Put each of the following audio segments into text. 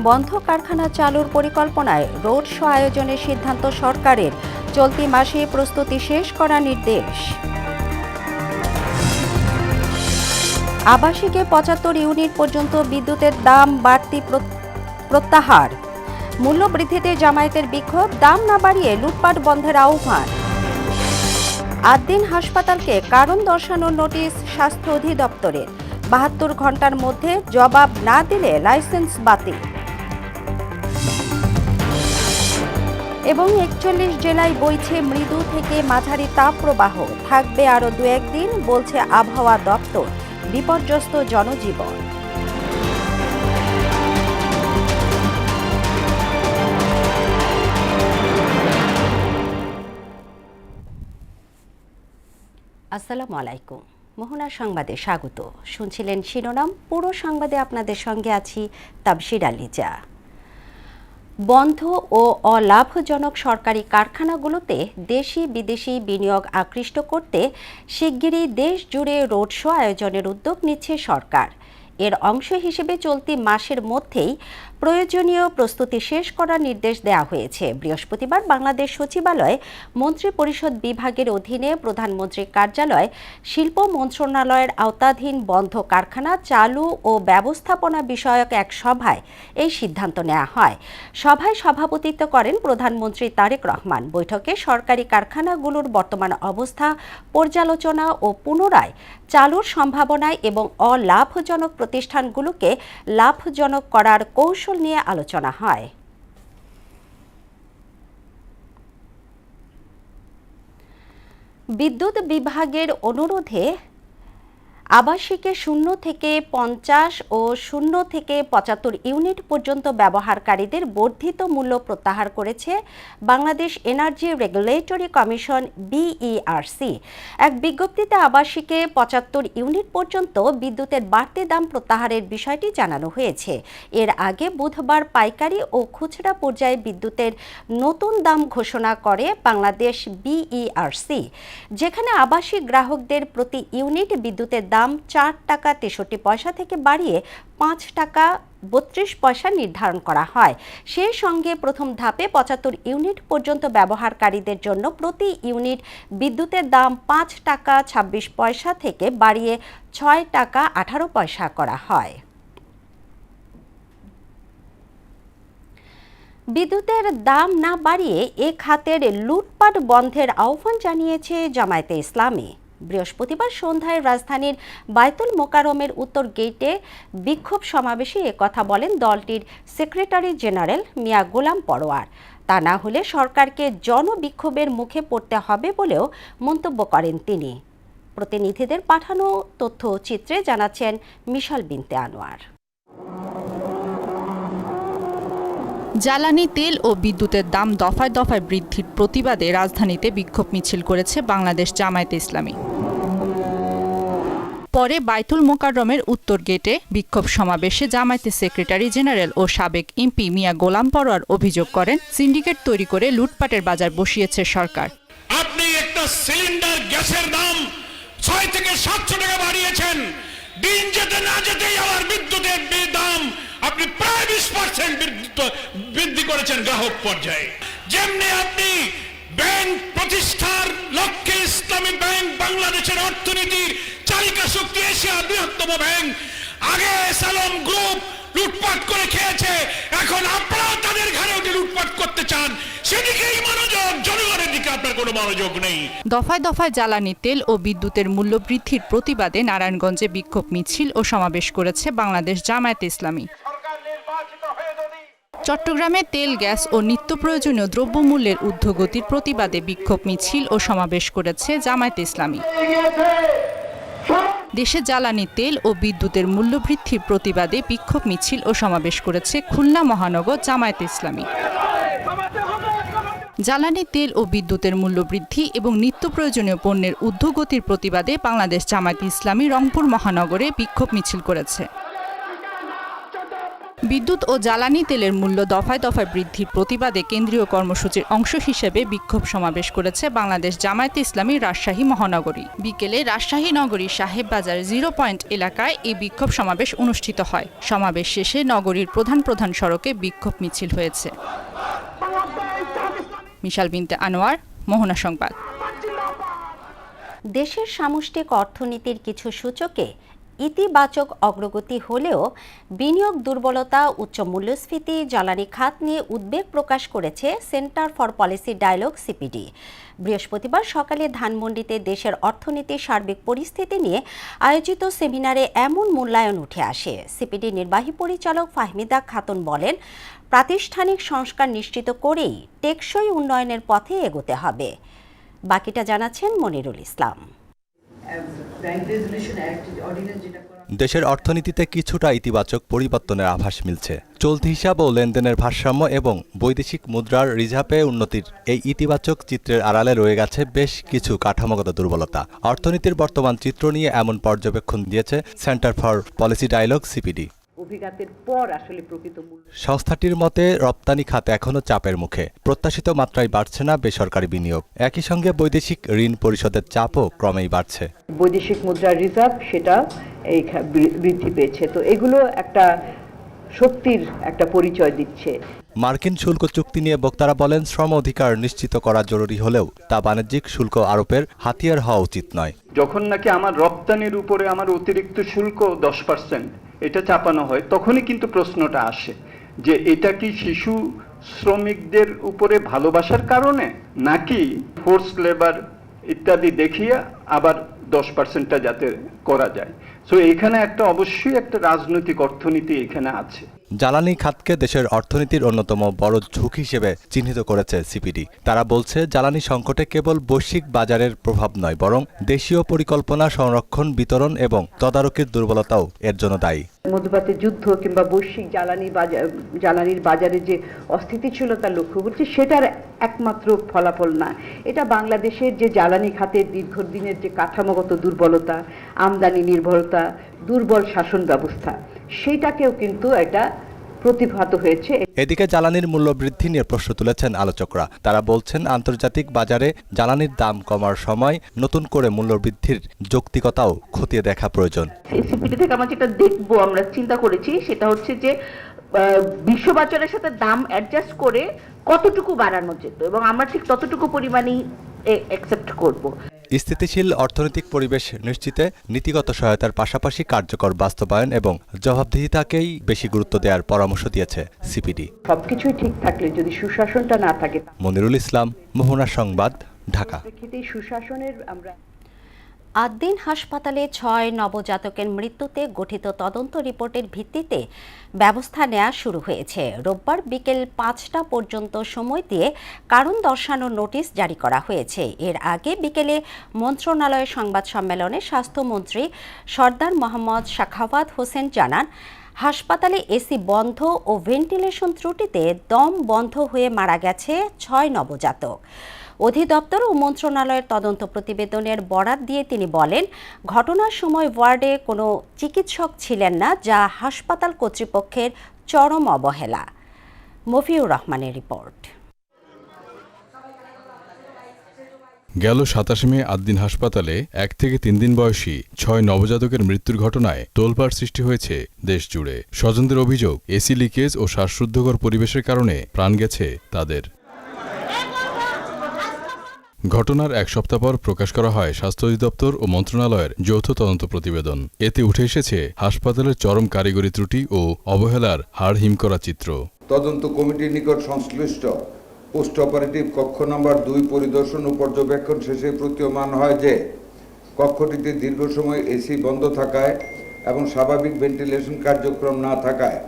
বন্ধ কারখানা চালুর পরিকল্পনায় রোড শো আয়োজনের সিদ্ধান্ত সরকারের, চলতি মাসে প্রস্তুতি শেষ করার নির্দেশ। আবাসিকে ৭৫ ইউনিট পর্যন্ত বিদ্যুতের দাম বাড়তি প্রত্যাহার। মূল্য বৃদ্ধিতে জামায়াতের বিক্ষোভ, দাম না বাড়িয়ে লুটপাট বন্ধের আহ্বান। ৮ দিন হাসপাতালকে কারণ দর্শানোর নোটিশ স্বাস্থ্য অধিদপ্তরের, ৭২ ঘন্টার মধ্যে জবাব না দিলে লাইসেন্স বাতিল। এবং ৪১ জেলায় বইছে মৃদু থেকে মাঝারি তাপপ্রবাহ, থাকবে আরও ২-১ দিন বলছে আবহাওয়া দপ্তর। বিপর্যস্ত জনজীবন। আসসালামু আলাইকুম। মোহনার সংবাদে স্বাগত। শুনছিলেন শিরোনাম, পুরো সংবাদে আপনাদের সঙ্গে আছি তাবশির আলিজা। বন্ধ ও অলাভজনক সরকারি কারখানাগুলোতে দেশি বিদেশি বিনিয়োগ আকৃষ্ট করতে শিগগিরই দেশ জুড়ে রোড শো আয়োজনের উদ্যোগ নিচ্ছে সরকার। এর অংশ হিসেবে চলতি মাসের মধ্যেই প্রয়োজনীয় প্রস্তুতি শেষ করার নির্দেশ দেওয়া হয়েছে। বৃহস্পতিবার বাংলাদেশ সচিবালয়ে মন্ত্রিপরিষদ বিভাগের অধীনে প্রধানমন্ত্রীর কার্যালয়, শিল্প মন্ত্রণালয়ের আওতাধীন বন্ধ কারখানা চালু ও ব্যবস্থাপনা বিষয়ক এক সভায় এই সিদ্ধান্ত নেওয়া হয়। সভায় সভাপতিত্ব করেন প্রধানমন্ত্রী তারেক রহমান। বৈঠকে সরকারি কারখানাগুলোর বর্তমান অবস্থা পর্যালোচনা ও পুনরায় চালুর সম্ভাবনায় এবং অলাভজনক প্রতিষ্ঠানগুলোকে লাভজনক করার কৌশল নিয়ে আলোচনা হয়। বিদ্যুৎ বিভাগের অনুরোধে আবাসিকে 0 থেকে 50 ও 0 থেকে 75 ইউনিট পর্যন্ত ব্যবহারকারীদের বর্ধিত মূল্য প্রত্যাহার করেছে Bangladesh energy regulatory commission BERC। এক বিজ্ঞপ্তিতে আবাসিকে 75 ইউনিট পর্যন্ত বিদ্যুতের বাড়তি দাম প্রত্যাহারের বিষয়টি জানানো হয়েছে। এর আগে বুধবার পাইকারি ও খুচরা পর্যায়ে বিদ্যুতের নতুন দাম ঘোষণা করে বাংলাদেশ BERC, যেখানে আবাসিক গ্রাহকদের প্রতি ইউনিট বিদ্যুতের দাম 4 টাকা 63 পয়সা থেকে বাড়িয়ে 5 টাকা 32 পয়সা নির্ধারণ করা হয়। সেই সঙ্গে প্রথম ধাপে 75 ইউনিট পর্যন্ত ব্যবহারকারীদের জন্য প্রতি ইউনিট বিদ্যুতের দাম 5 টাকা 26 পয়সা থেকে বাড়িয়ে 6 টাকা 18 পয়সা করা হয়। বিদ্যুতের দাম না বাড়িয়ে এ খাতের লুটপাট বন্ধের আহ্বান জানিয়েছে জামায়াতে ইসলামী। বৃহস্পতিবার সন্ধ্যায় রাজধানীর বায়তুল মোকাররমের উত্তর গেটে বিক্ষোভ সমাবেশে একথা বলেন দলটির সেক্রেটারি জেনারেল মিয়া গোলাম পরোয়ার। তা না হলে সরকারকে জনবিক্ষোভের মুখে পড়তে হবে বলেও মন্তব্য করেন তিনি। প্রতিনিধিদের পাঠানো তথ্যচিত্রে জানাচ্ছেন মিশাল বিনতে আনোয়ার। জ্বালানি তেল ও বিদ্যুতের দাম দফায় দফায় বৃদ্ধির প্রতিবাদে রাজধানীতে বিক্ষোভ মিছিল করেছে বাংলাদেশ জামায়াতে ইসলামী। পরে বায়তুল মোকাররমের উত্তর গেটে বিক্ষোভ সমাবেশে জামায়াতের সেক্রেটারি জেনারেল ও সাবেক এমপি মিয়া গোলাম পরোয়ার অভিযোগ করেন, সিন্ডিকেট তৈরি করে লুটপাটের বাজার বসিয়েছে সরকার। আপনি একটা সিলিন্ডার গ্যাসের দাম 6 থেকে 700 টাকা বাড়িয়েছেন, দিন যেতে না যেতেই আবার বিদ্যুতের দাম আপনি প্রায় 20% বৃদ্ধি করেছেন গ্রাহক পর্যায়ে। যেমনি আপনি ব্যাংক প্রতিষ্ঠার লক্ষ্যে ইসলামী ব্যাংক বাংলাদেশের অর্থনীতির চালিকা শক্তি, এশিয়ার বৃহত্তম ব্যাংক, আগে সালম গ্রুপ লুটপাট করে খেয়েছে, এখন আপনারা তাদের ঘরে উঠে লুটপাট করতে চান, সেদিকেই মনোযোগ, জনগণের দিকে আপনার কোনো মনোযোগ নেই। দফায় দফায় জ্বালানি তেল ও বিদ্যুতের মূল্য বৃদ্ধির প্রতিবাদে নারায়ণগঞ্জে বিক্ষোভ মিছিল ও সমাবেশ করেছে বাংলাদেশ জামায়াতে ইসলামী। চট্টগ্রামে তেল, গ্যাস ও নিত্য প্রয়োজনীয় দ্রব্যমূল্যের ঊর্ধ্বগতির প্রতিবাদে বিক্ষোভ মিছিল ও সমাবেশ করেছে জামায়াতে ইসলামী। দেশে জ্বালানি তেল ও বিদ্যুতের মূল্য বৃদ্ধির প্রতিবাদে বিক্ষোভ মিছিল ও সমাবেশ করেছে খুলনা মহানগর জামায়াতে ইসলামী। জ্বালানি তেল ও বিদ্যুতের মূল্য বৃদ্ধি এবং নিত্য প্রয়োজনীয় পণ্যের ঊর্ধ্বগতির প্রতিবাদে বাংলাদেশ জামায়াতে ইসলামী রংপুর মহানগরে বিক্ষোভ মিছিল করেছে। বিদ্যুৎ ও জ্বালানি তেলের মূল্য দফায় দফায় বৃদ্ধির প্রতিবাদে কেন্দ্রীয় কর্মসূচির অংশ হিসেবে বিক্ষোভ সমাবেশ করেছে বাংলাদেশ জামায়াতে ইসলামী রাজশাহী মহানগরী। বিকেলে রাজশাহী নগরীর সাহেববাজার 0 পয়েন্ট এলাকায় এই বিক্ষোভ সমাবেশ অনুষ্ঠিত হয়। সমাবেশ শেষে নগরীর প্রধান প্রধান সড়কে বিক্ষোভ মিছিল হয়েছে। মিশাল বিনতে আনোয়ার, মোহনা সংবাদ। দেশের সামষ্টিক অর্থনীতির কিছু সূচকে ইতিবাচক অগ্রগতি হলেও বিনিয়োগ দুর্বলতা, উচ্চ মূল্যস্ফীতি, জ্বালানি খাত নিয়ে উদ্বেগ প্রকাশ করেছে centre for policy dialogue CPD. বৃহস্পতিবার সকালে ধানমন্ডিতে দেশের অর্থনীতির সার্বিক পরিস্থিতি নিয়ে আয়োজিত সেমিনারে এমন মূল্যায়ন উঠে আসে। সিপিডি নির্বাহী পরিচালক ফাহমিদা খাতুন বলেন, প্রাতিষ্ঠানিক সংস্কার নিশ্চিত করেই টেকসই উন্নয়নের পথে এগোতে হবে। বাকিটা জানাচ্ছেন মনিরুল ইসলাম। দেশের অর্থনীতিতে কিছুটা ইতিবাচক পরিবর্তনের আভাস মিলছে। চলতি হিসাব ও লেনদেনের ভারসাম্য এবং বৈদেশিক মুদ্রার রিজার্ভে উন্নতির এই ইতিবাচক চিত্রের আড়ালে রয়ে গেছে বেশ কিছু কাঠামোগত দুর্বলতা। অর্থনীতির বর্তমান চিত্র নিয়ে এমন পর্যবেক্ষণ দিয়েছে centre for policy dialogue CPD. সংস্থাটির মতে রপ্তানি খাত এখনো চাপের মুখে, প্রত্যাশিত মাত্রায় বাড়ছে না বেসরকারি বিনিয়োগ। একই সঙ্গে বৈদেশিক ঋণ পরিশোধের চাপও ক্রমেই বাড়ছে। বৈদেশিক মুদ্রার রিজার্ভ সেটা বৃদ্ধি পেয়েছে, তো এগুলো একটা শক্তির একটা পরিচয় দিচ্ছে। মার্কিন শুল্ক চুক্তি নিয়ে বক্তারা বলেন, শ্রম অধিকার নিশ্চিত করা জরুরি হলেও তা বাণিজ্যিক শুল্ক আরোপের হাতিয়ার হওয়া উচিত নয়। যখন নাকি আমার রপ্তানির উপরে আমার অতিরিক্ত শুল্ক 10% এটা চাপানো হয়, তখনই কিন্তু প্রশ্নটা আসে যে এটা কি শিশু শ্রমিকদের উপরে ভালোবাসার কারণে, নাকি ফোর্স লেবার ইত্যাদি দেখিয়ে আবার 10%টা যাতে করা যায়। সো এখানে একটা অবশ্যই একটা রাজনৈতিক অর্থনীতি এখানে আছে। জ্বালানি খাতকে দেশের অর্থনীতির অন্যতম বড় ঝুঁকি হিসেবে চিহ্নিত করেছে সিপিডি। তারা বলছে, জ্বালানি সংকটে কেবল বৈশ্বিক বাজারের প্রভাব নয়, বরং দেশীয় পরিকল্পনা, সংরক্ষণ, বিতরণ এবং তদারকির দুর্বলতাও এর জন্য দায়ী। মধ্যপ্রাচ্যের যুদ্ধ কিংবা বৈশ্বিক জ্বালানির বাজারে যে অস্থিতিশীলতা লক্ষ্য করছি, সেটার একমাত্র ফলাফল না। এটা বাংলাদেশের যে জ্বালানি খাতের দীর্ঘদিনের যে কাঠামোগত দুর্বলতা, আমদানি নির্ভরতা, দুর্বল শাসন ব্যবস্থা, সেটাকেও কিন্তু একটা প্রতিভাত হয়েছে। এদিকে জ্বালানির মূল্য বৃদ্ধি নিয়ে প্রশ্ন তুলেছেন আলোচকরা। তারা বলছেন, আন্তর্জাতিক বাজারে জ্বালানির দাম কমার সময় নতুন করে মূল্য বৃদ্ধির যৌক্তিকতাও খতিয়ে দেখা প্রয়োজন। সিপিডি থেকে আমরা যেটা দেখবো, আমরা চিন্তা করেছি সেটা হচ্ছে যে বিশ্ববাজারের সাথে দাম অ্যাডজাস্ট করে কতটুকু বাড়ানো যেত, এবং আমরা ঠিক ততটুকু পরিমাণেই অ্যাকসেপ্ট করব। স্থিতিশীল অর্থনৈতিক পরিবেশ নিশ্চিতে নীতিগত সহায়তার পাশাপাশি কার্যকর বাস্তবায়ন এবং জবাবদিহিতাকেই বেশি গুরুত্ব দেওয়ার পরামর্শ দিয়েছে সিপিডি। সবকিছুই ঠিক থাকলে যদি সুশাসনটা না থাকে। মনিরুল ইসলাম, মোহনা সংবাদ, ঢাকা। সুশাসনের আমরা আদ্দিন হাসপাতালে 6 নবজাতকের মৃত্যুতে গঠিত তদন্ত রিপোর্টের ভিত্তিতে ব্যবস্থা নেওয়া শুরু হয়েছে। রোববার বিকেল 5টা পর্যন্ত সময় দিয়ে কারণ দর্শানোর নোটিশ জারি করা হয়েছে। এর আগে বিকেলে মন্ত্রণালয়ের সংবাদ সম্মেলনে স্বাস্থ্যমন্ত্রী সরদার মোহাম্মদ সাখাওয়াত হোসেন জানান, হাসপাতালে এসি বন্ধ ও ভেন্টিলেশন ত্রুটিতে দম বন্ধ হয়ে মারা গেছে 6 নবজাতক। অধিদপ্তর ও মন্ত্রণালয়ের তদন্ত প্রতিবেদনের বরাত দিয়ে তিনি বলেন, ঘটনার সময় ওয়ার্ডে কোনো চিকিৎসক ছিলেন না, যা হাসপাতাল কর্তৃপক্ষের চরম অবহেলা। মফিউর রহমানের রিপোর্ট। গেল 27 মে আদ্দিন হাসপাতালে 1 থেকে 3 দিন বয়সী 6 নবজাতকের মৃত্যুর ঘটনায় তোলপাড় সৃষ্টি হয়েছে দেশ জুড়ে। স্বজনদের অভিযোগ, এসি লিকেজ ও শ্বাসরুদ্ধকর পরিবেশের কারণে প্রাণ গেছে তাদের। ঘটনার 1 সপ্তাহ পর প্রকাশ করা হয় স্বাস্থ্য অধিদপ্তর ও মন্ত্রণালয়ের যৌথ তদন্ত প্রতিবেদন। এতে উঠে এসেছে হাসপাতালের চরম কারিগরি ত্রুটি ও অবহেলার হাড় হিম করা চিত্র। তদন্ত কমিটির নিকট সংশ্লিষ্ট পোস্ট অপারেটিভ কক্ষ নম্বর 2 পরিদর্শন ও পর্যবেক্ষণ শেষে প্রতীয়মান হয় যে কক্ষটিতে দীর্ঘ সময় এসি বন্ধ থাকায় এবং স্বাভাবিক ভেন্টিলেশন কার্যক্রম না থাকায়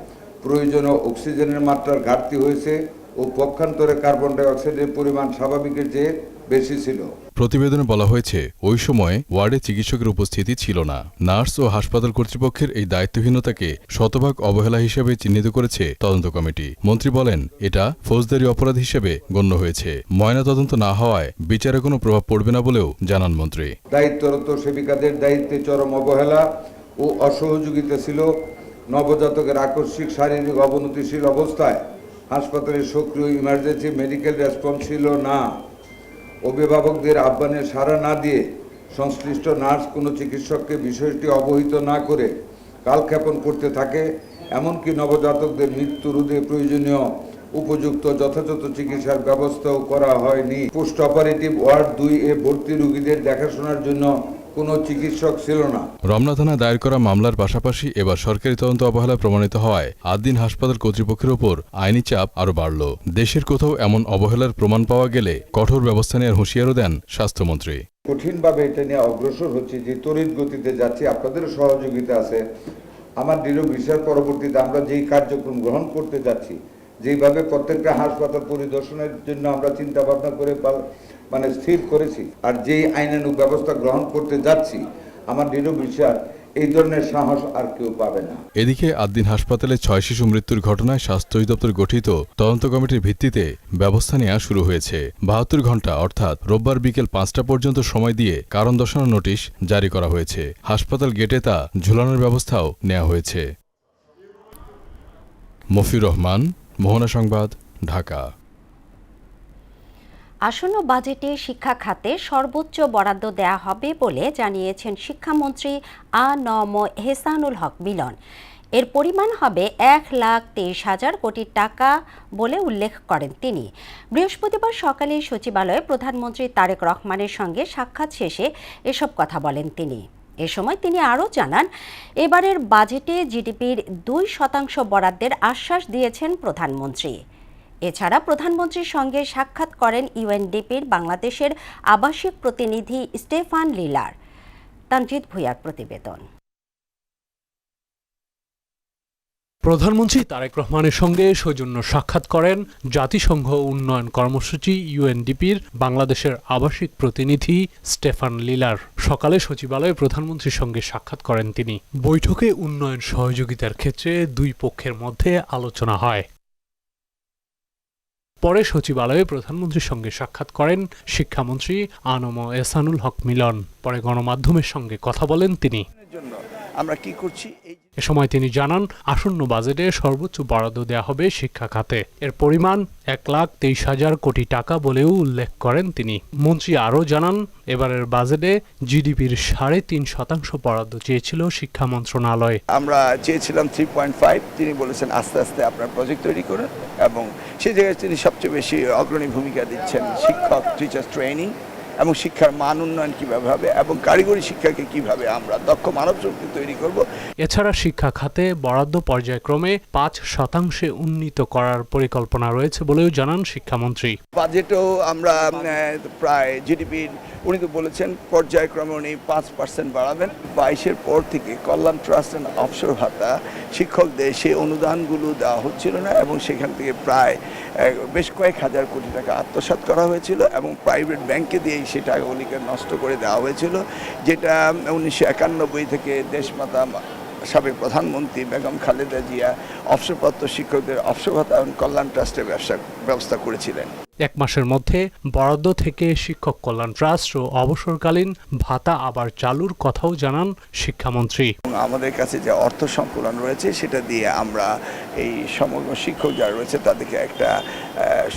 প্রয়োজনীয় অক্সিজেনের মাত্রার ঘাটতি হয়েছে ও পক্ষান্তরে কার্বন ডাই অক্সাইডের পরিমাণ স্বাভাবিকের চেয়ে বেশি ছিল। প্রতিবেদনে বলা হয়েছে, ওই সময় ওয়ার্ডে চিকিৎসকের উপস্থিতি ছিল না। নার্স ও হাসপাতাল কর্তৃপক্ষের এই দায়িত্বহীনতাকে শতভাগ অবহেলা হিসেবে চিহ্নিত করেছে তদন্ত কমিটি। মন্ত্রী বলেন, এটা ফৌজদারি অপরাধ হিসেবে গণ্য হয়েছে। ময়না তদন্ত না হওয়ায় বিচারে কোনো প্রভাব পড়বে না বলেও জানান মন্ত্রী। দায়িত্বরত সেবিকাদের দায়িত্বে চরম অবহেলা ও অসহযোগিতা ছিল নবজাতকের আকস্মিক শারীরিক অবনতিশীল অবস্থায় হাসপাতালে সক্রিয় ইমার্জেন্সি মেডিকেল রেসপন্স ছিল না, অভিভাবকদের আহ্বানে সাড়া না দিয়ে সংশ্লিষ্ট নার্স কোনো চিকিৎসককে বিষয়টি অবহিত না করে কালক্ষেপণ করতে থাকে, এমনকি নবজাতকদের মৃত্যু রোধে প্রয়োজনীয় উপযুক্ত যথাযথ চিকিৎসার ব্যবস্থাও করা হয়নি। পোস্ট অপারেটিভ ওয়ার্ড 2-এ ভর্তি রোগীদের দেখাশোনার জন্য কোনো চিকিৎসক ছিল না। রমনা থানায় দায়ের করা মামলার পাশাপাশি এবার সরকারি তদন্ত অবহেলা প্রমাণিত হওয়ায় আদ্দিন হাসপাতাল কর্তৃপক্ষের ওপর আইনি চাপ আরও বাড়ল। দেশের কোথাও এমন অবহেলার প্রমাণ পাওয়া গেলে কঠোর ব্যবস্থা নেওয়ার হুঁশিয়ারও দেন স্বাস্থ্যমন্ত্রী। কঠিনভাবে এটা নিয়ে অগ্রসর হচ্ছে, যে তড়িৎ গতিতে যাচ্ছি, আপনাদেরও সহযোগিতা আছে। আমার দৃঢ় বিশ্বাস পরবর্তীতে আমরা যেই কার্যক্রম গ্রহণ করতে যাচ্ছি, যেভাবে প্রত্যেকটা হাসপাতাল পরিদর্শনের জন্য আমরা চিন্তা ভাবনা করে স্থির করেছি, আর যেই আইনানুগ ব্যবস্থা গ্রহণ করতে যাচ্ছি, আমার দৃঢ় বিশ্বাস এই ধরনের সাহস আর কেউ পাবে না। এদিকে আদ্দিন হাসপাতালে 6 শিশু মৃত্যুর ঘটনায় স্বাস্থ্য অধিদপ্তর গঠিত তদন্ত কমিটির ভিত্তিতে ব্যবস্থা নেওয়া শুরু হয়েছে। 72 ঘণ্টা অর্থাৎ রোববার বিকেল 5টা পর্যন্ত সময় দিয়ে কারণ দর্শানোর নোটিশ জারি করা হয়েছে। হাসপাতাল গেটে তা ঝুলানোর ব্যবস্থাও নেওয়া হয়েছে। মফির রহমান, মোহনা সংবাদ, ঢাকা। আসন্ন বাজেটে শিক্ষা খাতে সর্বোচ্চ বরাদ্দ দেয়া হবে বলে জানিয়েছেন শিক্ষামন্ত্রী আ.ন.ম এহসানুল হক মিলন। এর পরিমাণ হবে 1,23,000 কোটি টাকা বলে উল্লেখ করেন তিনি। বৃহস্পতিবার সকালে সচিবালয়ে প্রধানমন্ত্রী তারেক রহমানের সঙ্গে সাক্ষাৎ শেষে এসব কথা বলেন তিনি। এ সময় তিনি আরও জানান, এবারের বাজেটে জিডিপির 2% বরাদ্দের আশ্বাস দিয়েছেন প্রধানমন্ত্রী। এছাড়া প্রধানমন্ত্রীর সঙ্গে সাক্ষাৎ করেন ইউএনডিপির বাংলাদেশের আবাসিক প্রতিনিধি স্টেফান লিলার। তানজিদ ভুঁইয়ার প্রতিবেদন। প্রধানমন্ত্রী তারেক রহমানের সঙ্গে সৌজন্য সাক্ষাৎ করেন জাতিসংঘ উন্নয়ন কর্মসূচি ইউএনডিপির বাংলাদেশের আবাসিক প্রতিনিধি স্টেফান লিলার। সকালে সচিবালয়ে প্রধানমন্ত্রীর সঙ্গে সাক্ষাৎ করেন তিনি। বৈঠকে উন্নয়ন সহযোগিতার ক্ষেত্রে দুই পক্ষের মধ্যে আলোচনা হয়। পরে সচিবালয়ে প্রধানমন্ত্রীর সঙ্গে সাক্ষাৎ করেন শিক্ষামন্ত্রী আ.ন.ম এহসানুল হক মিলন। পরে গণমাধ্যমের সঙ্গে কথা বলেন তিনি। আমরা কি করছি এ সময় তিনি জানান, আসন্ন বাজেটে সর্বোচ্চ বরাদ্দ দেওয়া হবে শিক্ষা খাতে। এর পরিমাণ 1,23,000 কোটি টাকা বলেও উল্লেখ করেন তিনি। মন্ত্রী আরও জানান, এবারের বাজেটে জিডিপির 3.5% বরাদ্দ চেয়েছিল শিক্ষা মন্ত্রণালয়। আমরা চেয়েছিলাম 3.5, তিনি বলেছেন আস্তে আস্তে আপনার প্রজেক্ট তৈরি করেন, এবং সেই জায়গায় তিনি সবচেয়ে বেশি অগ্রণী ভূমিকা দিচ্ছেন শিক্ষক টিচার ট্রেনিং এবং শিক্ষার মান উন্নয়ন কিভাবে হবে এবং কারিগরি শিক্ষাকে কিভাবে আমরা দক্ষ মানব শক্তি তৈরি করব। এছাড়া শিক্ষা খাতে বরাদ্দ পর্যায়ক্রমে 5% উন্নীত করার পরিকল্পনা রয়েছে বলেও জানান শিক্ষামন্ত্রী। বাজেটেও আমরা প্রায় জিডিপির, উনি তো বলেছেন পর্যায়ক্রমে উনি 5% বাড়াবেন। 22-এর পর থেকে কল্যাণ ট্রাস্ট অ্যান্ড অবসর ভাতা শিক্ষকদের সেই অনুদানগুলো দেওয়া হচ্ছিল না, এবং সেখান থেকে প্রায় বেশ কয়েক হাজার কোটি টাকা আত্মসাৎ করা হয়েছিল, এবং প্রাইভেট ব্যাংকে দিয়ে সেই টাকাগুলিকে নষ্ট করে দেওয়া হয়েছিল, যেটা 1991 থেকে দেশমাতা সাবেক প্রধানমন্ত্রী বেগম খালেদা জিয়া অবসরপ্রাপ্ত শিক্ষকদের অবসর ভাতা এবং কল্যাণ ট্রাস্টের ব্যবস্থা করেছিলেন। 1 মাসের মধ্যে বরাদ্দ থেকে শিক্ষক কল্যাণ ট্রাস্ট ও অবসরকালীন ভাতা আবার চালুর কথাও জানান শিক্ষামন্ত্রী। আমাদের কাছে যে অর্থ সংকুলন রয়েছে সেটা দিয়ে আমরা এই সমগ্র শিক্ষক যারা রয়েছে তাদেরকে একটা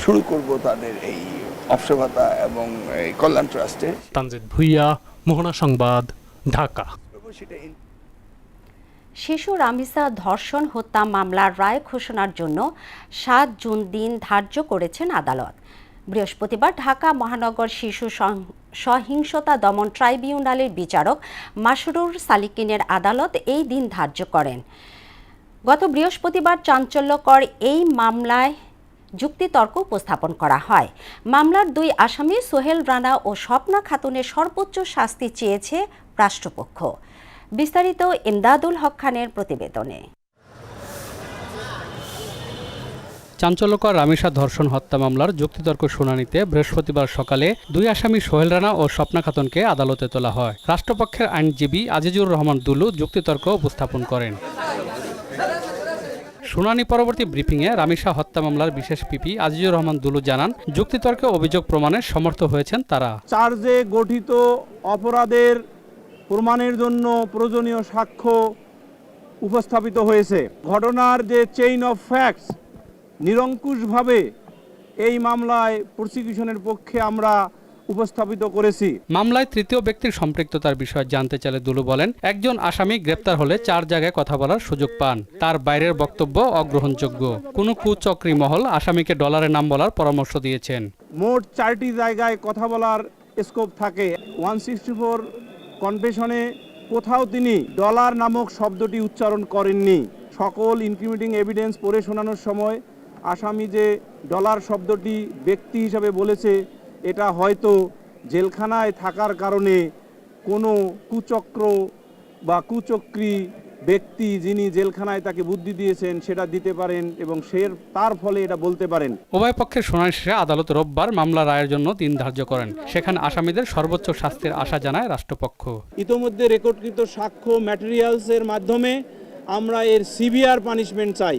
শুরু করব তাদের এই অবসর ভাতা এবং এই কল্যাণ ট্রাস্টে। তানজিদ ভুঁইয়া, মোহনা সংবাদ, ঢাকা। শিশু রামিসা ধর্ষণ হত্যা মামলার রায় ঘোষণার জন্য 7 জুন দিন ধার্য করেছেন আদালত। বৃহস্পতিবার ঢাকা মহানগর শিশু সহিংসতা দমন ট্রাইব্যুনালের বিচারক মাসরুর সালিকিনের আদালত এই দিন ধার্য করেন। গত বৃহস্পতিবার চাঞ্চল্যকর এই মামলায় যুক্তিতর্ক উপস্থাপন করা হয়। মামলার 2 আসামি সোহেল রানা ও স্বপ্না খাতুনের সর্বোচ্চ শাস্তি চেয়েছে রাষ্ট্রপক্ষ। বিস্তারিত ইমদাদুল হক খানের প্রতিবেদনে। চাঞ্চল্যকর রামিসা ধর্ষণ হত্যা মামলার যুক্তিতর্ক শুনানিতে বৃহস্পতিবার সকালে 2 আসামি সোহেল রানা ও স্বপ্না খাতুনকে আদালতে তোলা হয়। রাষ্ট্রপক্ষের আইনজীবী আজিজুর রহমান দুলু যুক্তিতর্ক উপস্থাপন করেন। শুনানি পরবর্তী ব্রিফিংয়ে রামিসা হত্যা মামলার বিশেষ পিপি আজিজুর রহমান দুলু জানান, যুক্তিতর্কে অভিযোগ প্রমাণে সমর্থ হয়েছেন তারা। চার্জে গঠিত অপরাধের প্রমাণের জন্য প্রয়োজনীয় সাক্ষ্য উপস্থাপিত হয়েছে। ঘটনার যে চেইন অফ ফ্যাক্টস নিরঙ্কুশভাবে এই মামলায় প্রসিকিউশনের পক্ষে আমরা উপস্থাপিত করেছি। মামলায় তৃতীয় ব্যক্তির সম্পৃক্ততার বিষয়ে জানতে চাইলে দুলু বলেন, একজন আসামি গ্রেপ্তার হলে 4 জায়গায় কথা বলার সুযোগ পান। তার বাইরের বক্তব্য অগ্রহণযোগ্য। কোনো কুচক্রী মহল আসামিকে ডলারের নাম বলার পরামর্শ দিয়েছেন। মোট 4টি জায়গায় কথা বলার স্কোপ থাকে। 164 কনফেশনে কোথাও তিনি ডলার নামক শব্দটি উচ্চারণ করেননি। সকল ইনক্রিমিনেটিং এভিডেন্স পড়ে শোনানোর সময় আসামি যে ডলার শব্দটি ব্যক্তি হিসাবে বলেছে, এটা হয়তো জেলখানায় থাকার কারণে কোনো কুচক্র বা কুচক্রী ব্যক্তি যিনি জেলখানায় তাকে বুদ্ধি দিয়েছেন সেটা দিতে পারেন এবং তার ফলে এটা বলতে পারেন। উভয় পক্ষের শুনানি শেষে আদালত রোববার মামলা রায়ের জন্য দিন ধার্য করেন। সেখানে আসামিদের সর্বোচ্চ শাস্তির আশা জানায় রাষ্ট্রপক্ষ। ইতোমধ্যে রেকর্ডকৃত সাক্ষ্য ম্যাটেরিয়ালসের মাধ্যমে আমরা এর সিভিয়ার পানিশমেন্ট চাই।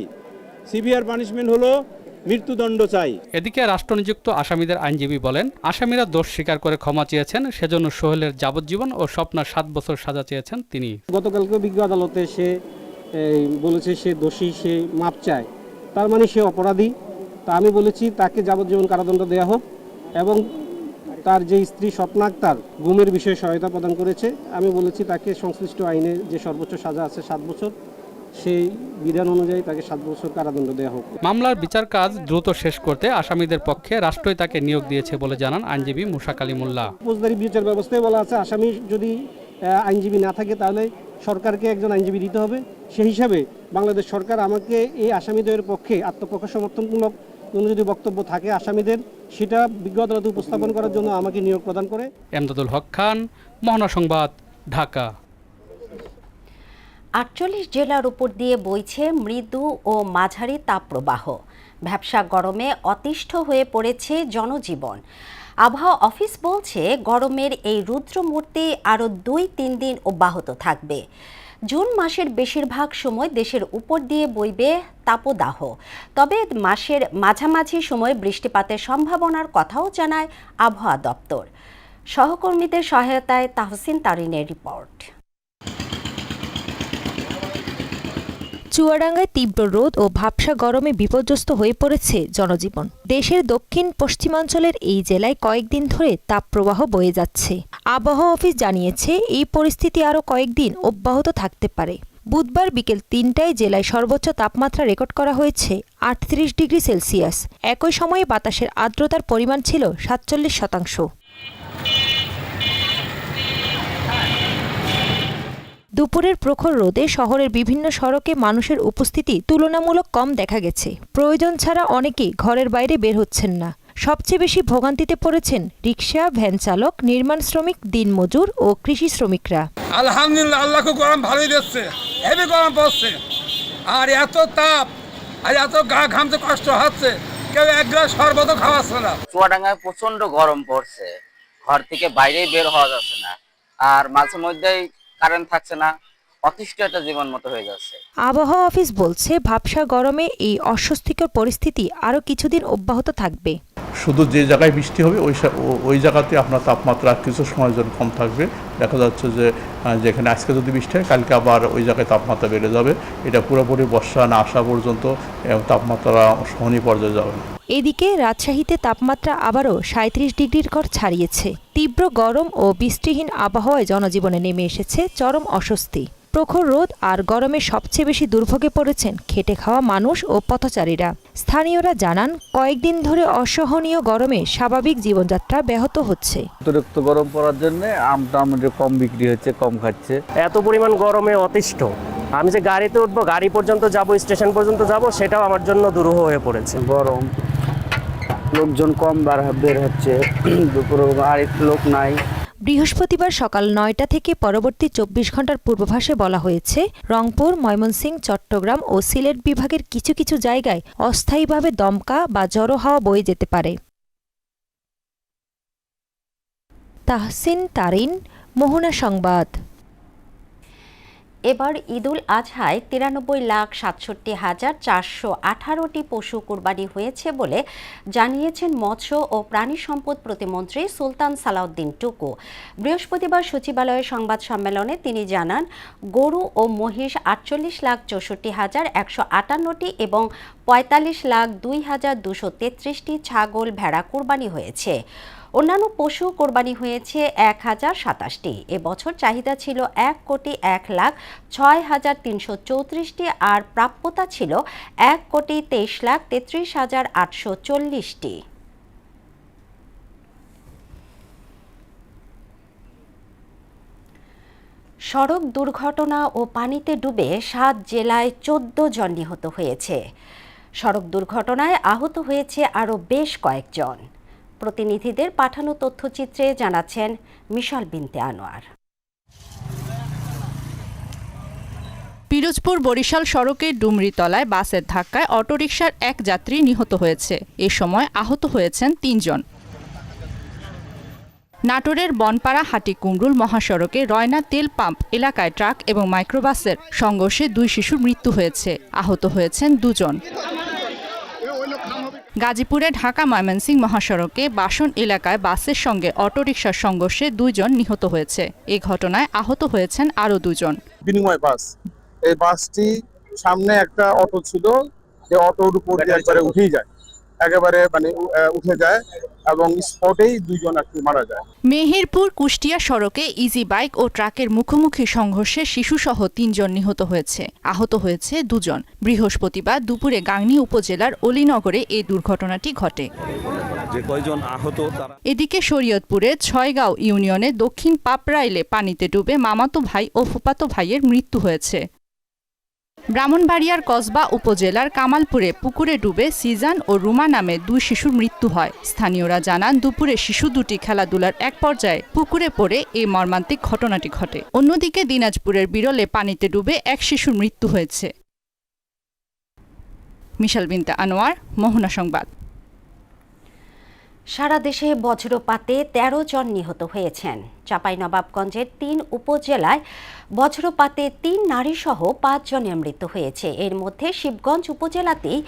সিভিয়ার পানিশমেন্ট হলো মৃত্যুদণ্ড চাই। এদিকে রাষ্ট্রনিযুক্ত আসামিদের আইনজীবী বলেন, আসামিরা দোষ স্বীকার করে ক্ষমা চেয়েছেন, সেজন্য সোহেলের যাবজ্জীবন ও স্বপ্নার 7 বছর সাজা চেয়েছেন তিনি। গতকালকে বিজ্ঞ আদালতে সে বলেছে সে দোষী, সে মাপ চায়, তার মানে সে অপরাধী। তা আমি বলেছি তাকে যাবজ্জীবন কারাদণ্ড দেওয়া হোক এবং তার যে স্ত্রী স্বপ্না আক্তার গুমের বিষয়ে সহায়তা প্রদান করেছে, আমি বলেছি তাকে সংশ্লিষ্ট আইনে যে সর্বোচ্চ সাজা আছে 7 বছর, সেই বিধান অনুযায়ী তাকে 7 বছর কারাদণ্ড দেওয়া হোক। মামলার বিচার কাজ দ্রুত শেষ করতে আসামিদের পক্ষে রাষ্ট্রই তাকে নিয়োগ দিয়েছে বলে জানান আইনজীবী মুশা কালিমুল্লাহ। ফৌজদারি বিচার ব্যবস্থায় বলা আছে আসামি যদি আইনজীবী না থাকে তাহলে সরকারকে একজন আইনজীবী দিতে হবে। সেই হিসাবে বাংলাদেশ সরকার আমাকে এই আসামিদের পক্ষে আত্মপক্ষ সমর্থনমূলক কোনো যদি বক্তব্য থাকে আসামিদের, সেটা বিজ্ঞ আদালতে উপস্থাপন করার জন্য আমাকে নিয়োগ প্রদান করে। এমদাদুল হক খান, মোহনা সংবাদ, ঢাকা। 48 জেলার উপর দিয়ে বইছে মৃদু ও মাঝারি তাপপ্রবাহ। ভ্যাপসা গরমে অতিষ্ঠ হয়ে পড়েছে জনজীবন। আবহাওয়া অফিস বলছে গরমের এই রুদ্রমূর্তি আরও 2-3 দিন অব্যাহত থাকবে। জুন মাসের বেশিরভাগ সময় দেশের উপর দিয়ে বইবে তাপদাহ। তবে মাসের মাঝামাঝি সময় বৃষ্টিপাতের সম্ভাবনার কথাও জানায় আবহাওয়া দপ্তর। সহকর্মীদের সহায়তায় তাহসিন তারিনের রিপোর্ট। চুয়াডাঙ্গায় তীব্র রোদ ও ভাবসা গরমে বিপর্যস্ত হয়ে পড়েছে জনজীবন। দেশের দক্ষিণ পশ্চিমাঞ্চলের এই জেলায় কয়েকদিন ধরে তাপপ্রবাহ বয়ে যাচ্ছে। আবহাওয়া অফিস জানিয়েছে এই পরিস্থিতি আরও কয়েকদিন অব্যাহত থাকতে পারে। বুধবার বিকেল 3টায় জেলায় সর্বোচ্চ তাপমাত্রা রেকর্ড করা হয়েছে 38 ডিগ্রি সেলসিয়াস। একই সময়ে বাতাসের আর্দ্রতার পরিমাণ ছিল 47%। দুপুরের প্রখর রোদে শহরের বিভিন্ন সড়কে মানুষের উপস্থিতি তুলনামূলক কম দেখা গেছে। প্রয়োজন ছাড়া অনেকেই ঘরের বাইরে বের হচ্ছেন না। সবচেয়ে বেশি ভোগান্তিতে পড়েছেন রিকশা, ভ্যান চালক, নির্মাণ শ্রমিক, দিনমজুর ও কৃষি শ্রমিকরা। আলহামদুলিল্লাহ, আল্লাহকে গরম ভালোই দিচ্ছে, হেভি গরম পড়ছে, আর এত তাপ আর এত গা ঘামতে কষ্ট হচ্ছে, কেউ এক গ্লাস শরবতও খাওয়াচ্ছে না। চুয়াডাঙ্গায় প্রচন্ড গরম পড়ছে, ঘর থেকে বাইরেই বের হওয়া যাচ্ছে না, আর মাঝে মধ্যেই কারেন্ট থাকছে না, অতিষ্ঠ একটা জীবন মতো হয়ে যাচ্ছে। আবহাওয়া অফিস বলছে ভাবসা গরমে এই অস্বস্তিকর পরিস্থিতি আরও কিছুদিন অব্যাহত থাকবে। শুধু যে জায়গায় বৃষ্টি হবে ওই জায়গাতে আপনার তাপমাত্রা কিছু সময়ের জন্য কম থাকবে। দেখা যাচ্ছে যে যেখানে আজকে যদি বৃষ্টি হয় কালকে আবার ওই জায়গায় তাপমাত্রা বেড়ে যাবে। এটা পুরোপুরি বর্ষা না আসা পর্যন্ত তাপমাত্রা সহনীয় পর্যায়ে যাবে না। এদিকে রাজশাহীতে তাপমাত্রা আবারও 37 ডিগ্রির ঘর ছাড়িয়েছে। তীব্র গরম ও বৃষ্টিহীন আবহাওয়ায় জনজীবনে নেমে এসেছে চরম অস্বস্তি। প্রখর রোদ আর গরমে সবচেয়ে বেশি দুর্ভোগে পড়েছেন খেটে খাওয়া মানুষ ও পথচারীরা। স্থানীয়রা জানান, কয়েকদিন ধরে অসহনীয় গরমে স্বাভাবিক জীবনযাত্রা ব্যাহত হচ্ছে। অতিরিক্ত গরম পড়ার জন্য আমটা আমাদের কম বিক্রি হচ্ছে, কম খাচ্ছে। এত পরিমাণ গরমে অতিষ্ঠ। আমি যে গাড়িতে উঠবো, গাড়ি পর্যন্ত যাব, স্টেশন পর্যন্ত যাব, সেটাও আমার জন্য দুরূহ হয়ে পড়েছে। গরম, লোকজন কম বের হচ্ছে, দুপুরে আর লোক নাই। বৃহস্পতিবার সকাল 9টা থেকে পরবর্তী 24 ঘন্টার পূর্বাভাসে বলা হয়েছে, রংপুর, ময়মনসিংহ, চট্টগ্রাম ও সিলেট বিভাগের কিছু কিছু জায়গায় অস্থায়ীভাবে দমকা বা ঝড়ো হাওয়া বয়ে যেতে পারে। তাহসিন তারিন, মোহনা সংবাদ। এবার ঈদুল আজহায় 93,67,418টি পশু কুরবানি হয়েছে বলে জানিয়েছেন মৎস্য ও প্রাণী সম্পদ প্রতিমন্ত্রী সুলতান সালাউদ্দিন টুকু। বৃহস্পতিবার সচিবালয়ে সংবাদ সম্মেলনে তিনি জানান, গরু ও মহিষ 48,64,158টি এবং 45,02,233টি ছাগল ভেড়া কুরবানি হয়েছে। অন্যান্য পশু কোরবানি হয়েছে 1,027টি। এবছর চাহিদা ছিল 1,06,334টি আর প্রাপ্যতা ছিল 1,23,33,840টি। সড়ক দুর্ঘটনা ও পানিতে ডুবে 7 জেলায় 14 জন নিহত হয়েছে। সড়ক দুর্ঘটনায় আহত হয়েছে আরও বেশ কয়েকজন। প্রতিনিধিদের পাঠানো তথ্যচিত্রে জানাচ্ছেন মিশাল বিনতে আনোয়ার। পিরোজপুর বরিশাল সড়কে ডুমরিতলায় বাসের ধাক্কায় অটোরিকশার এক যাত্রী নিহত হয়েছে। এ সময় আহত হয়েছেন 3 জন। নাটোরের বনপাড়া হাটিকুমরুল মহাসড়কে রয়না তেল পাম্প এলাকায় ট্রাক এবং মাইক্রোবাসের সংঘর্ষে 2 শিশুর মৃত্যু হয়েছে, আহত হয়েছেন 2 জন। গাজীপুরে ঢাকা ময়মনসিংহ মহাসড়কে বাসন এলাকায় বাসের সঙ্গে অটোরিকশার সংঘর্ষে 2 জন নিহত হয়েছে। এ ঘটনায় আহত হয়েছেন আরও 2 জন। বিনিময় বাস, এই বাসটি সামনে একটা অটো ছিল, যে অটোর উপর দিয়ে একবারে উঠেই যায়, একেবারে মানে উঠে যায় এবং স্পটেই 2 জন মারা যায়। মেহেরপুর কুষ্টিয়া সড়কে ইজি বাইক ও ট্রাকের মুখোমুখি সংঘর্ষে শিশুসহ 3 জন নিহত হয়েছে, আহত হয়েছে 2 জন। বৃহস্পতিবার দুপুরে গাংনী উপজেলার অলিনগরে এই দুর্ঘটনাটি ঘটে। এদিকে শরীয়তপুরের 6গাঁও ইউনিয়নে দক্ষিণ পাপড়াইলে পানিতে ডুবে মামাতো ভাই ও ফুফাতো ভাইয়ের মৃত্যু হয়েছে। ব্রাহ্মণবাড়িয়ার কসবা উপজেলার কামালপুরে পুকুরে ডুবে সিজান ও রুমা নামে 2 শিশুর মৃত্যু হয়। স্থানীয়রা জানান, দুপুরে শিশু দুটি খেলাধুলার এক পর্যায়ে পুকুরে পড়ে এই মর্মান্তিক ঘটনাটি ঘটে। অন্যদিকে দিনাজপুরের বিরলে পানিতে ডুবে এক শিশুর মৃত্যু হয়েছে। মিশাল বিনতে আনোয়ার, মোহনা সংবাদ। সারা দেশে বজ্রপাতে 13 জন নিহত হয়েছেন। চাঁপাইনবাবগঞ্জের 3 উপজেলায় বজ্রপাতে 3 নারীসহ 5 জনের মৃত্যু হয়েছে। এর মধ্যে শিবগঞ্জ উপজেলাতেই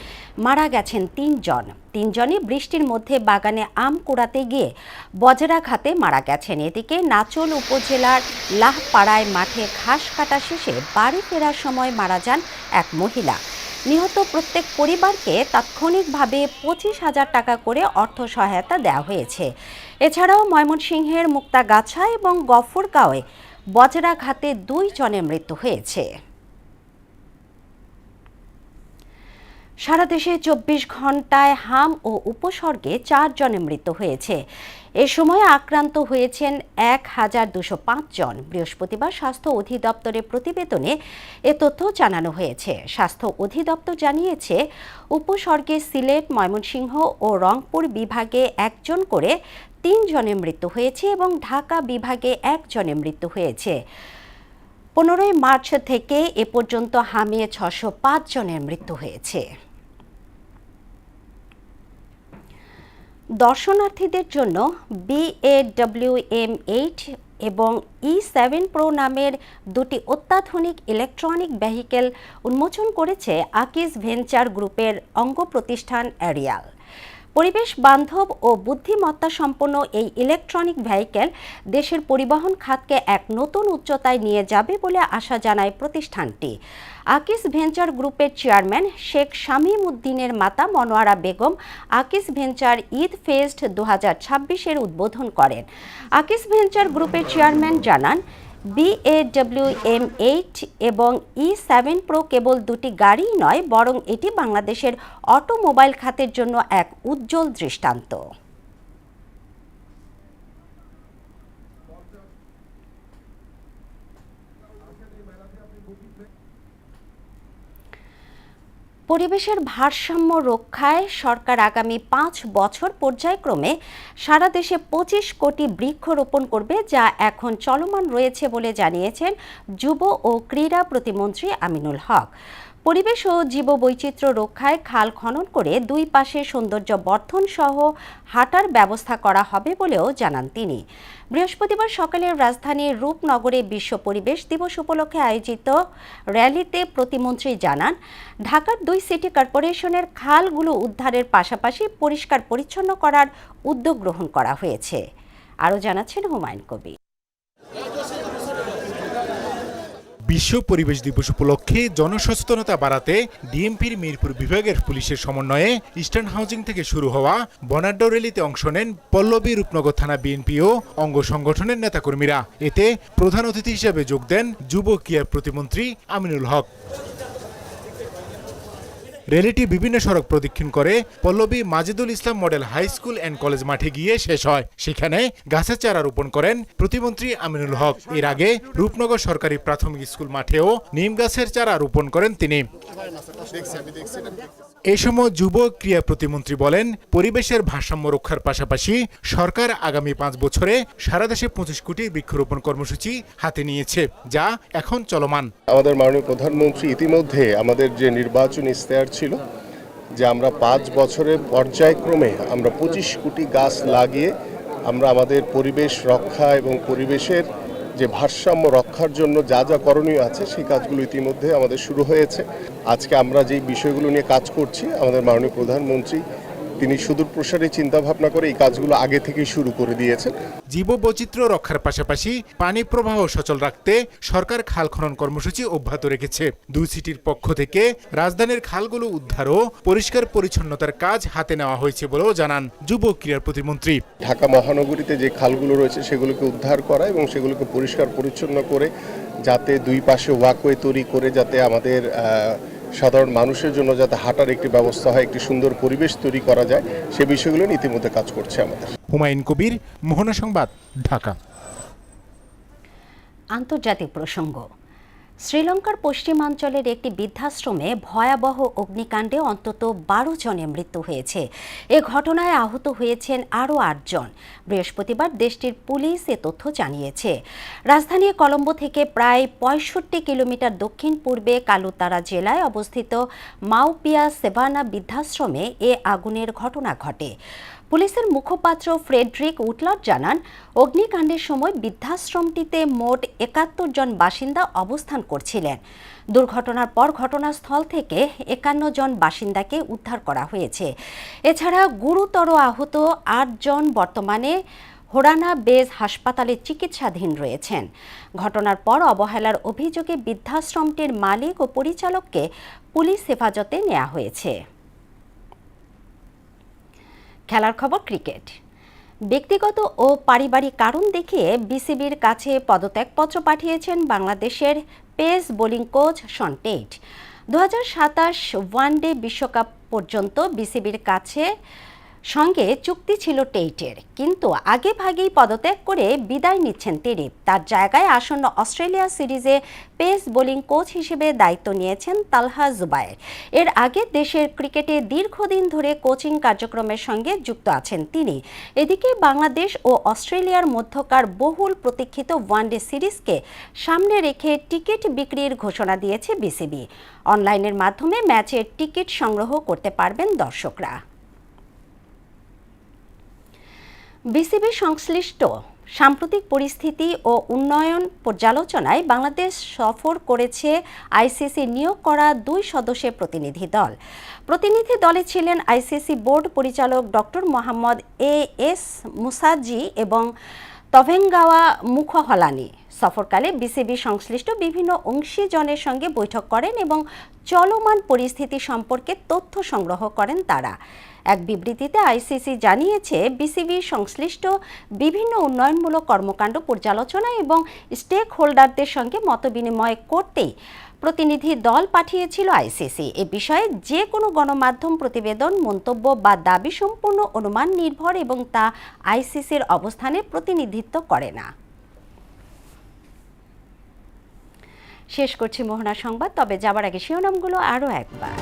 মারা গেছেন 3 জন। 3 জনই বৃষ্টির মধ্যে বাগানে আম কুড়াতে গিয়ে বজ্রাঘাতে মারা গেছেন। এদিকে নাচল উপজেলার লাহপাড়ায় মাঠে ঘাস কাটা শেষে বাড়ি ফেরার সময় মারা যান এক মহিলা। নিহত প্রত্যেক পরিবারকে তাৎক্ষণিকভাবে 25,000 টাকা করে অর্থ সহায়তা দেওয়া হয়েছে। এছাড়াও ময়মনসিংহের মুক্তাগাছা এবং গফরগাঁওয়ে বজ্রাঘাতে 2 জনের মৃত্যু হয়েছে। সারা দেশে 24 ঘন্টায় হাম ও উপসর্গে 4 জনের মৃত্যু হয়েছে। এ সময় আক্রান্ত হয়েছেন 1,205 জন। বৃহস্পতিবার স্বাস্থ্য অধিদপ্তরের প্রতিবেদনে এ তথ্য জানানো হয়েছে। স্বাস্থ্য অধিদপ্তর জানিয়েছে, উপসর্গে সিলেট, ময়মনসিংহ ও রংপুর বিভাগে 1 জন করে 3 জনের মৃত্যু হয়েছে এবং ঢাকা বিভাগে 1 জনের মৃত্যু হয়েছে। 15 মার্চ থেকে এ পর্যন্ত হামে 605 জনের মৃত্যু হয়েছে। দর্শনার্থীদের জন্য BAWM-8 এবং E7 Pro নামের 2টি অত্যাধুনিক ইলেকট্রনিক ভেহিকেল উন্মোচন করেছে আকিজ ভেঞ্চার গ্রুপের অঙ্গ প্রতিষ্ঠান এরিয়াল। পরিবেশ বান্ধব ও বুদ্ধিমত্তা সম্পন্ন এই ইলেকট্রনিক ভেহিকেল দেশের পরিবহন খাতকে এক নতুন উচ্চতায় নিয়ে যাবে বলে আশা জানায় প্রতিষ্ঠানটি। আকিজ ভেঞ্চার গ্রুপের চেয়ারম্যান শেখ শামীম উদ্দিনের মাতা মনোয়ারা বেগম আকিজ ভেঞ্চার ঈদ ফেস্ট 2026-এর উদ্বোধন করেন। আকিজ ভেঞ্চার গ্রুপের চেয়ারম্যান জানান, BAWM-8 এবং E7 Pro কেবল 2টি গাড়িই নয়, বরং এটি বাংলাদেশের অটোমোবাইল খাতের জন্য এক উজ্জ্বল দৃষ্টান্ত। পরিবেশের ভারসাম্য রক্ষায় সরকার আগামী 5 বছর পর্যায়ক্রমে সারা দেশে 25 কোটি বৃক্ষরোপণ করবে, যা এখন চলমান রয়েছে বলে জানিয়েছেন যুব ও ক্রীড়া প্রতিমন্ত্রী আমিনুল হক। পরিবেশ ও জীববৈচিত্র্য রক্ষায় খাল খনন করে দুই পাশে সৌন্দর্য বর্ধন সহ হাঁটার ব্যবস্থা করা হবে বলেও জানান তিনি। বৃহস্পতিবার সকালে রাজধানীর রূপনগরে বিশ্ব পরিবেশ দিবস উপলক্ষে আয়োজিত র্যালিতে প্রতিমন্ত্রী জানান, ঢাকার 2 সিটি কর্পোরেশনের খালগুলো উদ্ধারের পাশাপাশি পরিষ্কার পরিচ্ছন্ন করার উদ্যোগ গ্রহণ করা হয়েছে। আরও জানাচ্ছেন হুমায়ুন কবির। বিশ্ব পরিবেশ দিবস উপলক্ষে জনসচেতনতা বাড়াতে ডিএমপির মিরপুর বিভাগের পুলিশের সমন্বয়ে ইস্টার্ন হাউজিং থেকে শুরু হওয়া বর্ণাঢ্য র্যালিতে অংশ নেন পল্লবী রূপনগর থানা বিএনপি ও অঙ্গ সংগঠনের নেতাকর্মীরা। এতে প্রধান অতিথি হিসেবে যোগ দেন যুব ক্রীড়া প্রতিমন্ত্রী আমিনুল হক। র্যালিটি বিভিন্ন সড়ক প্রদক্ষিণ করে Pallabi Majidul Islam model high school and college মাঠে গিয়ে শেষ হয়। সেখানে গাছের চারা রোপণ করেন প্রতিমন্ত্রী আমিনুল হক। এর আগে রূপনগর সরকারি প্রাথমিক স্কুল মাঠেও নিম গাছের চারা রোপণ করেন তিনি। এ সময় যুব ক্রীড়া প্রতিমন্ত্রী বলেন, পরিবেশের ভারসাম্য রক্ষার পাশাপাশি সরকার আগামী 5 বছরে সারা দেশে 25 কোটি বৃক্ষরোপণ কর্মসূচি হাতে নিয়েছে, যা এখন চলমান। আমাদের মাননীয় প্রধানমন্ত্রী ইতিমধ্যে আমাদের যে নির্বাচনী ইশতেহার ছিল যে আমরা 5 বছরের পর্যায়ক্রমে আমরা 25 কোটি গাছ লাগিয়ে আমরা আমাদের পরিবেশ রক্ষা এবং পরিবেশের যে ভারসাম্য রক্ষার জন্য যা যা করণীয় আছে সেই কাজগুলো ইতিমধ্যে আমাদের শুরু হয়েছে। আজকে আমরা যে বিষয়গুলো নিয়ে কাজ করছি, আমাদের মাননীয় প্রধানমন্ত্রী তিনি সুদূর প্রসারী চিন্তা ভাবনা করে এই কাজগুলো আগে থেকেই শুরু করে দিয়েছেন। জীববৈচিত্র্য রক্ষার পাশাপাশি পানি প্রবাহ সচল রাখতে সরকার খাল খনন কর্মসূচি অব্যাহত রেখেছে। 2 সিটির পক্ষ থেকে রাজধানীর খালগুলো উদ্ধার ও পরিষ্কার পরিচ্ছন্নতার কাজ হাতে নেওয়া হয়েছে বলেও জানান যুব ক্রীড়া প্রতিমন্ত্রী। ঢাকা মহানগরীতে যে খালগুলো রয়েছে সেগুলোকে উদ্ধার করা এবং সেগুলোকে পরিষ্কার পরিচ্ছন্ন করে যাতে দুই পাশে ওয়াকওয়ে তৈরি করে যাতে আমাদের সাধারণ মানুষের জন্য যাতে হাঁটার একটি ব্যবস্থা হয়, একটি সুন্দর পরিবেশ তৈরি করা যায়, সে বিষয়গুলো ইতিমধ্যে কাজ করছে আমাদের। হুমায়ুন কবির, মোহনা সংবাদ, ঢাকা। আন্তর্জাতিক প্রসঙ্গ। শ্রীলঙ্কার পশ্চিমাঞ্চলের একটি বৃদ্ধাশ্রমে ভয়াবহ অগ্নিকাণ্ডে অন্তত 12 জনের মৃত্যু হয়েছে। এ ঘটনায় আহত হয়েছেন আরও 8 জন। বৃহস্পতিবার দেশটির পুলিশ এ তথ্য জানিয়েছে। রাজধানী কলম্বো থেকে প্রায় 65 কিলোমিটার দক্ষিণ পূর্বে কালুতারা জেলায় অবস্থিত মাউপিয়া সেভানা বৃদ্ধাশ্রমে এ আগুনের ঘটনা ঘটে। পুলিশের মুখপাত্র ফ্রেডরিক উটলার জানান, অগ্নিকাণ্ডের সময় বৃদ্ধাশ্রমটিতে মোট 71 জন বাসিন্দা অবস্থান করছিলেন। দুর্ঘটনার পর ঘটনাস্থল থেকে 51 জন বাসিন্দাকে উদ্ধার করা হয়েছে। এছাড়া গুরুতর আহত 8 জন বর্তমানে হোরানা বেজ হাসপাতালে চিকিৎসাধীন রয়েছেন। ঘটনার পর অবহেলার অভিযোগে বৃদ্ধাশ্রমটির মালিক ও পরিচালককে পুলিশ হেফাজতে নেওয়া হয়েছে। খেলার খবর, ক্রিকেট। ব্যক্তিগত ও পারিবারিক কারণ দেখিয়ে বিসিবির কাছে পদত্যাগপত্র পাঠিয়েছেন বাংলাদেশের pace bowling coach Shaun Tait. 2027 one day বিশ্বকাপ পর্যন্ত বিসিবির কাছে সঙ্গে চুক্তি ছিল টেইটের, কিন্তু আগে ভাগেই পদত্যাগ করে বিদায় নিচ্ছেন তিনি। তার জায়গায় আসন্ন অস্ট্রেলিয়া সিরিজে পেস বোলিং কোচ হিসেবে দায়িত্ব নিয়েছেন তালহা জুবায়ের। এর আগে দেশের ক্রিকেটে দীর্ঘদিন ধরে কোচিং কার্যক্রমের সঙ্গে যুক্ত আছেন তিনি। এদিকে বাংলাদেশ ও অস্ট্রেলিয়ার মধ্যকার বহুল প্রতীক্ষিত ওয়ানডে সিরিজকে সামনে রেখে টিকিট বিক্রির ঘোষণা দিয়েছে বিসিবি। অনলাইনের মাধ্যমে ম্যাচের টিকিট সংগ্রহ করতে পারবেন দর্শকরা। বিসিবি সংশ্লিষ্ট সাম্প্রতিক পরিস্থিতি ও উন্নয়ন পর্যালোচনায় বাংলাদেশ সফর করেছে আইসিসি নিয়োগ করা 2 সদস্যের প্রতিনিধি দল। প্রতিনিধি দলে ছিলেন আইসিসি বোর্ড পরিচালক ডক্টর মোহাম্মদ এএস মুসাজি এবং তভেঙ্গাওয়া মুখহলানি। সফরকালে বিসিবি সংশ্লিষ্ট বিভিন্ন অংশীজনের সঙ্গে বৈঠক করেন এবং চলমান পরিস্থিতি সম্পর্কে তথ্য সংগ্রহ করেন তারা। এক বিবৃতিতে আইসিসি জানিয়েছে, বিসিবি সংশ্লিষ্ট বিভিন্ন উন্নয়নমূলক কর্মকাণ্ড পর্যালোচনা এবং স্টেক হোল্ডারদের সঙ্গে মতবিনিময় করতেই প্রতিনিধি দল পাঠিয়েছিল আইসিসি। এ বিষয়ে যে কোনো গণমাধ্যম প্রতিবেদন, মন্তব্য বা দাবি সম্পূর্ণ অনুমান নির্ভর এবং তা আইসিসির অবস্থানের প্রতিনিধিত্ব করে না। শেষ করছি মোহনা সংবাদ, তবে যাবার আগে শিরোনামগুলো আরও একবার।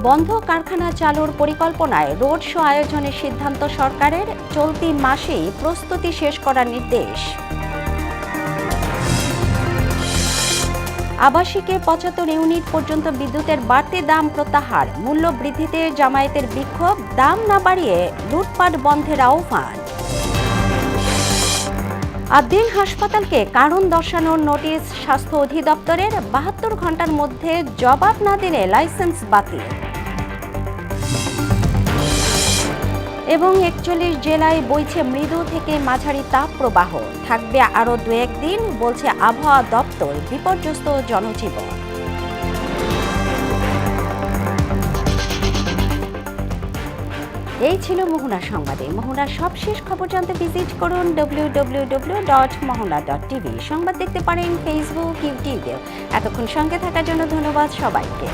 বন্ধ কারখানা চালুর পরিকল্পনায় রোড শো আয়োজনের সিদ্ধান্ত সরকারের। চলতি মাসেই প্রস্তুতি শেষ করার নির্দেশ। আবাসিকে 75 ইউনিট পর্যন্ত বিদ্যুতের বাড়তি দাম প্রত্যাহার, মূল্য বৃদ্ধিতে জামায়াতের বিক্ষোভ, দাম না বাড়িয়ে লুটপাট বন্ধের আহ্বান। আদিল হাসপাতালকে কারণ দর্শানোর নোটিশ স্বাস্থ্য অধিদপ্তরের, 72 ঘন্টার মধ্যে জবাব না দিলে লাইসেন্স বাতিল। এবং 41 জেলায় বইছে মৃদু থেকে মাঝারি তাপ প্রবাহ, থাকবে আরও 2-1 দিন বলছে আবহাওয়া দপ্তর, বিপর্যস্ত জনজীবন। এই ছিল মোহনা সংবাদে। মোহনার সবশেষ খবর জানতে ভিজিট করুন www.mohona.tv। সংবাদ দেখতে পারেন ফেসবুক, ইউটিউবে। এতক্ষণ সঙ্গে থাকার জন্য ধন্যবাদ সবাইকে।